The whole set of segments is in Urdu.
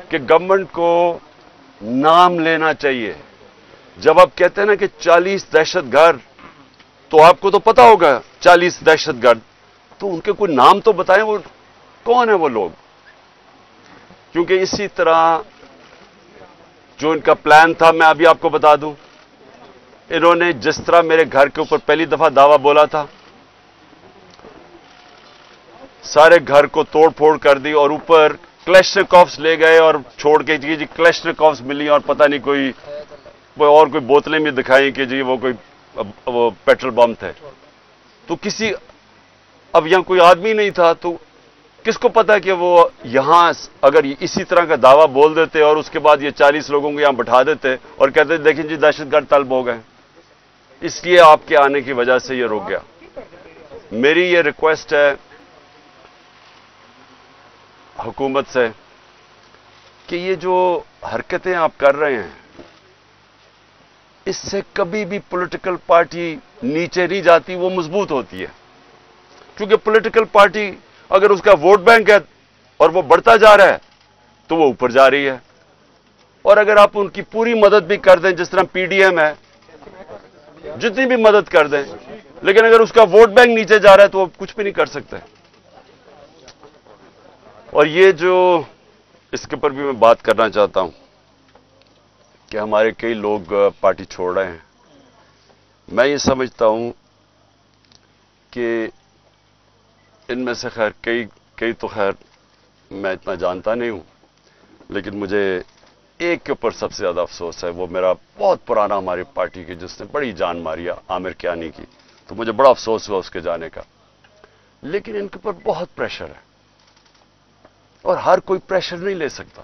کہ گورنمنٹ کو نام لینا چاہیے. جب آپ کہتے ہیں نا کہ 40 دہشت گرد، تو آپ کو تو پتا ہوگا 40 دہشت گرد، تو ان کے کوئی نام تو بتائیں، وہ کون ہیں وہ لوگ؟ کیونکہ اسی طرح جو ان کا پلان تھا، میں ابھی آپ کو بتا دوں، انہوں نے جس طرح میرے گھر کے اوپر پہلی دفعہ دعویٰ بولا تھا، سارے گھر کو توڑ پھوڑ کر دی اور اوپر کلیشنکوفس لے گئے اور چھوڑ کے جی کلیشنکوفس ملی اور پتہ نہیں کوئی اور کوئی بوتلیں بھی دکھائیں کہ جی وہ پیٹرول بم تھے. تو کسی اب یہاں کوئی آدمی نہیں تھا، تو کس کو پتا کہ وہ یہاں اگر اسی طرح کا دعویٰ بول دیتے اور اس کے بعد یہ 40 لوگوں کو یہاں بٹھا دیتے اور کہتے دیکھیں جی دہشت گرد طلب ہو گئے. اس لیے آپ کے آنے کی وجہ سے یہ رک گیا. میری یہ ریکویسٹ ہے حکومت سے کہ یہ جو حرکتیں آپ کر رہے ہیں، اس سے کبھی بھی پولیٹیکل پارٹی نیچے نہیں جاتی، وہ مضبوط ہوتی ہے. کیونکہ پولیٹیکل پارٹی اگر اس کا ووٹ بینک ہے اور وہ بڑھتا جا رہا ہے تو وہ اوپر جا رہی ہے. اور اگر آپ ان کی پوری مدد بھی کر دیں، جس طرح پی ڈی ایم ہے، جتنی بھی مدد کر دیں، لیکن اگر اس کا ووٹ بینک نیچے جا رہا ہے تو وہ کچھ بھی نہیں کر سکتے. اور یہ جو اس کے اوپر بھی میں بات کرنا چاہتا ہوں کہ ہمارے کئی لوگ پارٹی چھوڑ رہے ہیں. میں یہ سمجھتا ہوں کہ ان میں سے خیر کئی تو خیر میں اتنا جانتا نہیں ہوں، لیکن مجھے ایک کے اوپر سب سے زیادہ افسوس ہے. وہ میرا بہت پرانا ہماری پارٹی کی، جس نے بڑی جان ماری، عامر کیانی کی. تو مجھے بڑا افسوس ہوا اس کے جانے کا. لیکن ان کے اوپر بہت پریشر ہے اور ہر کوئی پریشر نہیں لے سکتا.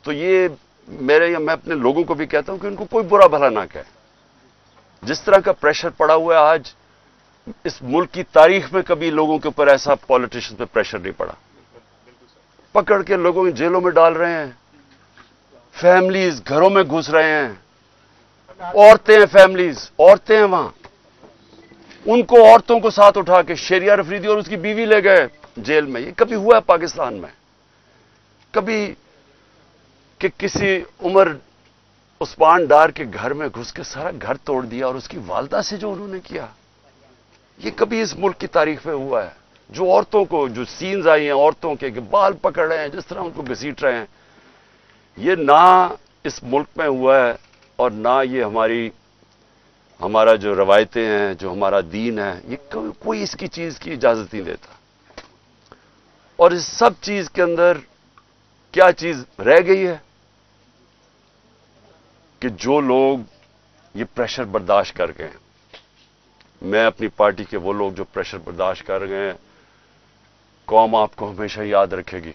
تو یہ میں اپنے لوگوں کو بھی کہتا ہوں کہ ان کو کوئی برا بھلا نہ کہے. جس طرح کا پریشر پڑا ہوا ہے آج، اس ملک کی تاریخ میں کبھی لوگوں کے اوپر ایسا پالیٹیشن پہ پریشر نہیں پڑا. پکڑ کے لوگوں کو جیلوں میں ڈال رہے ہیں، فیملیز گھروں میں گھس رہے ہیں، عورتیں ہیں، فیملیز عورتیں ہیں وہاں، ان کو عورتوں کو ساتھ اٹھا کے شیریہ افریدی اور اس کی بیوی لے گئے جیل میں. یہ کبھی ہوا ہے پاکستان میں؟ کبھی کہ کسی عمر عثمان ڈار کے گھر میں گھس کے سارا گھر توڑ دیا اور اس کی والدہ سے جو انہوں نے کیا، یہ کبھی اس ملک کی تاریخ میں ہوا ہے؟ جو عورتوں کو، جو سینز آئی ہیں عورتوں کے کہ بال پکڑ رہے ہیں، جس طرح ان کو گھسیٹ رہے ہیں، یہ نہ اس ملک میں ہوا ہے اور نہ یہ ہمارا جو روایتیں ہیں، جو ہمارا دین ہے، یہ کوئی اس کی چیز کی اجازت نہیں دیتا. اور اس سب چیز کے اندر کیا چیز رہ گئی ہے کہ جو لوگ یہ پریشر برداشت کر گئے. میں اپنی پارٹی کے وہ لوگ جو پریشر برداشت کر گئے ہیں، قوم آپ کو ہمیشہ یاد رکھے گی.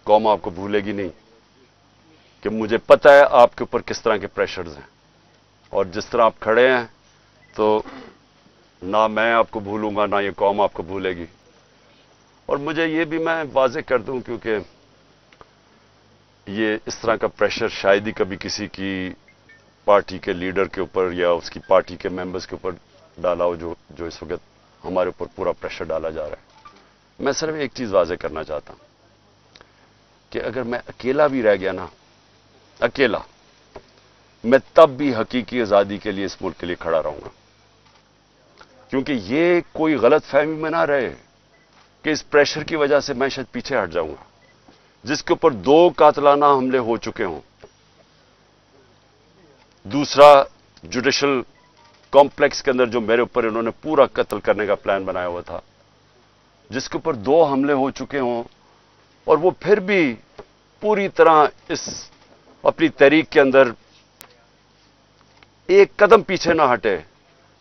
قوم آپ کو بھولے گی نہیں کہ مجھے پتہ ہے آپ کے اوپر کس طرح کے پریشرز ہیں، اور جس طرح آپ کھڑے ہیں تو نہ میں آپ کو بھولوں گا، نہ یہ قوم آپ کو بھولے گی. اور مجھے یہ بھی میں واضح کر دوں، کیونکہ یہ اس طرح کا پریشر شاید ہی کبھی کسی کی پارٹی کے لیڈر کے اوپر یا اس کی پارٹی کے ممبرز کے اوپر ڈالا ہو، جو اس وقت ہمارے اوپر پورا پریشر ڈالا جا رہا ہے. میں صرف ایک چیز واضح کرنا چاہتا ہوں کہ اگر میں اکیلا بھی رہ گیا نا، اکیلا، میں تب بھی حقیقی آزادی کے لیے اس ملک کے لیے کھڑا رہوں گا. کیونکہ یہ کوئی غلط فہمی میں نہ رہے کہ اس پریشر کی وجہ سے میں شاید پیچھے ہٹ جاؤں گا. جس کے اوپر 2 قاتلانہ حملے ہو چکے ہوں، دوسرا جوڈیشل کمپلیکس کے اندر جو میرے اوپر انہوں نے پورا قتل کرنے کا پلان بنایا ہوا تھا، جس کے اوپر 2 حملے ہو چکے ہوں، اور وہ پھر بھی پوری طرح اس اپنی تحریک کے اندر ایک قدم پیچھے نہ ہٹے،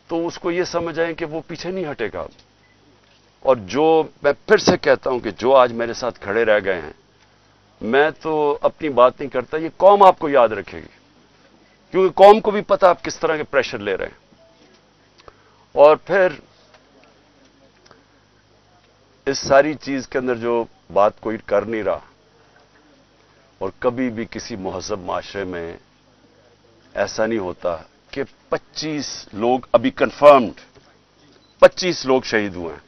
تو اس کو یہ سمجھ آئیں کہ وہ پیچھے نہیں ہٹے گا. اور جو میں پھر سے کہتا ہوں کہ جو آج میرے ساتھ کھڑے رہ گئے ہیں، میں تو اپنی بات نہیں کرتا، یہ قوم آپ کو یاد رکھے گی، کیونکہ قوم کو بھی پتا آپ کس طرح کے پریشر لے رہے ہیں. اور پھر اس ساری چیز کے اندر جو بات کوئی کر نہیں رہا، اور کبھی بھی کسی مہذب معاشرے میں ایسا نہیں ہوتا کہ 25 لوگ ابھی کنفرمڈ 25 لوگ شہید ہوئے ہیں.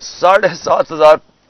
7,500